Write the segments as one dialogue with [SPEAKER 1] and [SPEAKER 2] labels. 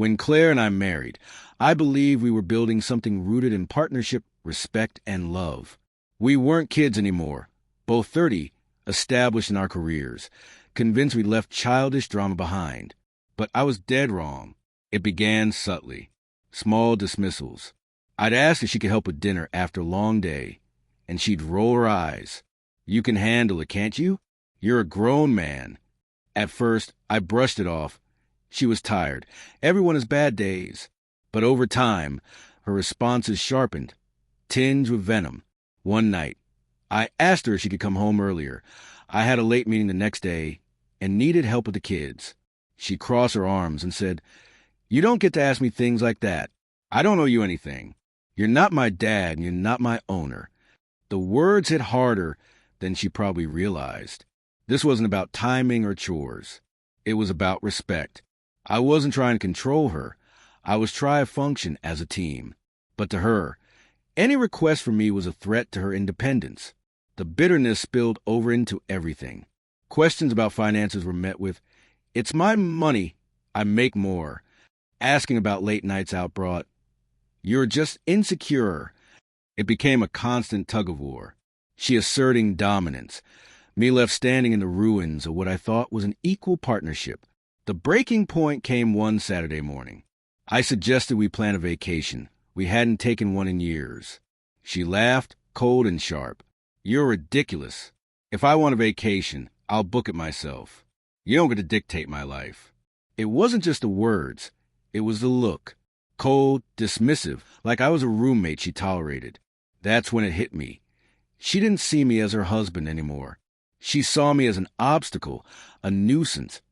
[SPEAKER 1] When Claire and I married, I believed we were building something rooted in partnership, respect, and love. We weren't kids anymore, both 30, established in our careers, convinced we left childish drama behind. But I was dead wrong. It began subtly. Small dismissals. I'd ask if she could help with dinner after a long day, and she'd roll her eyes. You can handle it, can't you? You're a grown man. At first, I brushed it off. She was tired. Everyone has bad days. But over time, her responses sharpened, tinged with venom. One night, I asked her if she could come home earlier. I had a late meeting the next day and needed help with the kids. She crossed her arms and said, "You don't get to ask me things like that. I don't owe you anything. You're not my dad and you're not my owner." The words hit harder than she probably realized. This wasn't about timing or chores. It was about respect. I wasn't trying to control her. I was trying to function as a team. But to her, any request from me was a threat to her independence. The bitterness spilled over into everything. Questions about finances were met with, "It's my money. I make more." Asking about late nights out brought, "You're just insecure." It became a constant tug-of-war. She asserting dominance. Me left standing in the ruins of what I thought was an equal partnership. The breaking point came one Saturday morning. I suggested we plan a vacation. We hadn't taken one in years. She laughed, cold and sharp. "You're ridiculous. If I want a vacation, I'll book it myself. You don't get to dictate my life." It wasn't just the words. It was the look. Cold, dismissive, like I was a roommate she tolerated. That's when it hit me. She didn't see me as her husband anymore. She saw me as an obstacle, a nuisance,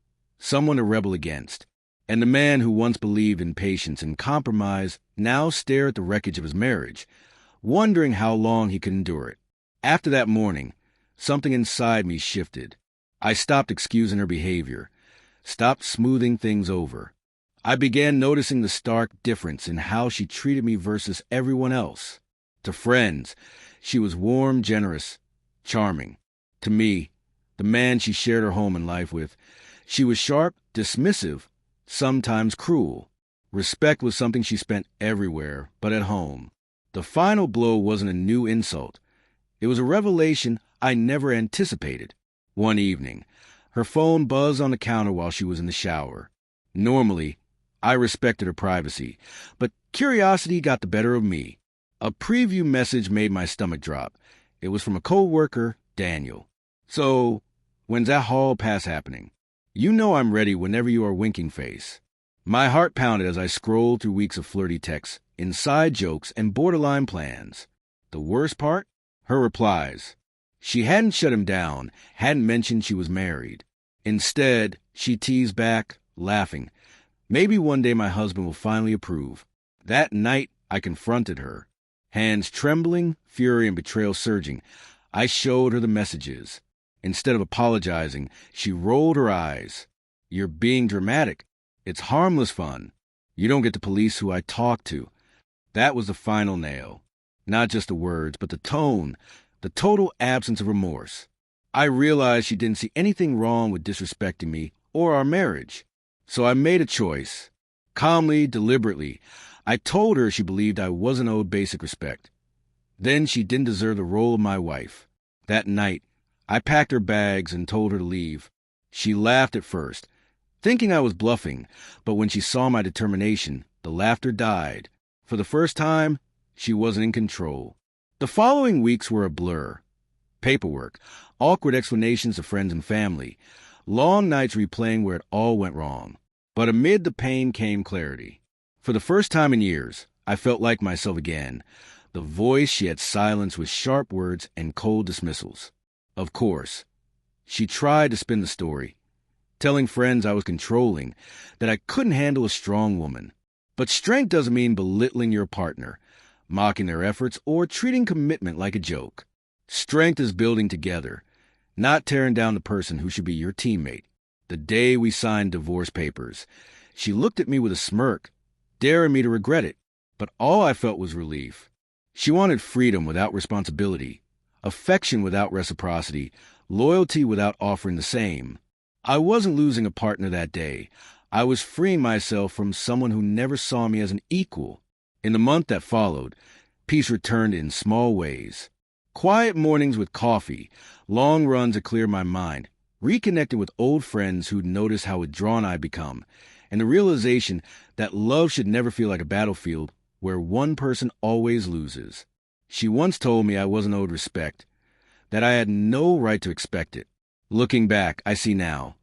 [SPEAKER 1] someone to rebel against. And the man who once believed in patience and compromise now stared at the wreckage of his marriage, wondering how long he could endure it. After that morning, something inside me shifted. I stopped excusing her behavior, stopped smoothing things over. I began noticing the stark difference in how she treated me versus everyone else. To friends, she was warm, generous, charming. To me, the man she shared her home and life with, she was sharp, dismissive, sometimes cruel. Respect was something she spent everywhere but at home. The final blow wasn't a new insult. It was a revelation I never anticipated. One evening, her phone buzzed on the counter while she was in the shower. Normally, I respected her privacy, but curiosity got the better of me. A preview message made my stomach drop. It was from a coworker, Daniel. "So, when's that hall pass happening? You know I'm ready whenever you are winking face." My heart pounded as I scrolled through weeks of flirty texts, inside jokes, and borderline plans. The worst part? Her replies. She hadn't shut him down, hadn't mentioned she was married. Instead, she teased back, laughing, "Maybe one day my husband will finally approve." That night, I confronted her. Hands trembling, fury and betrayal surging, I showed her the messages. Instead of apologizing, she rolled her eyes. "You're being dramatic. It's harmless fun. You don't get to police who I talk to." That was the final nail. Not just the words, but the tone, the total absence of remorse. I realized she didn't see anything wrong with disrespecting me or our marriage. So I made a choice. Calmly, deliberately, I told her she believed I wasn't owed basic respect. Then she didn't deserve the role of my wife. That night, I packed her bags and told her to leave. She laughed at first, thinking I was bluffing, but when she saw my determination, the laughter died. For the first time, she wasn't in control. The following weeks were a blur. Paperwork, awkward explanations to friends and family, long nights replaying where it all went wrong. But amid the pain came clarity. For the first time in years, I felt like myself again. The voice she had silenced with sharp words and cold dismissals. Of course, she tried to spin the story, telling friends I was controlling, that I couldn't handle a strong woman. But strength doesn't mean belittling your partner, mocking their efforts, or treating commitment like a joke. Strength is building together, not tearing down the person who should be your teammate. The day we signed divorce papers, she looked at me with a smirk, daring me to regret it, but all I felt was relief. She wanted freedom without responsibility, affection without reciprocity, loyalty without offering the same. I wasn't losing a partner that day. I was freeing myself from someone who never saw me as an equal. In the month that followed, peace returned in small ways. Quiet mornings with coffee, long runs to clear my mind, reconnected with old friends who'd noticed how withdrawn I'd become, and the realization that love should never feel like a battlefield where one person always loses. She once told me I wasn't owed respect, that I had no right to expect it. Looking back, I see now,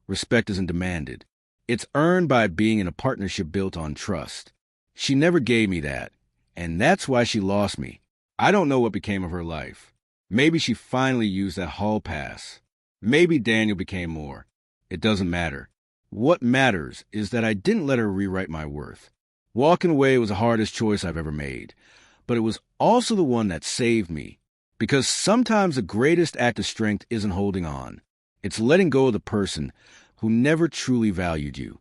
[SPEAKER 1] respect isn't demanded. It's earned by being in a partnership built on trust. She never gave me that, and that's why she lost me. I don't know what became of her life. Maybe she finally used that hall pass. Maybe Daniel became more. It doesn't matter. What matters is that I didn't let her rewrite my worth. Walking away was the hardest choice I've ever made, but it was also the one that saved me. Because sometimes the greatest act of strength isn't holding on. It's letting go of the person who never truly valued you.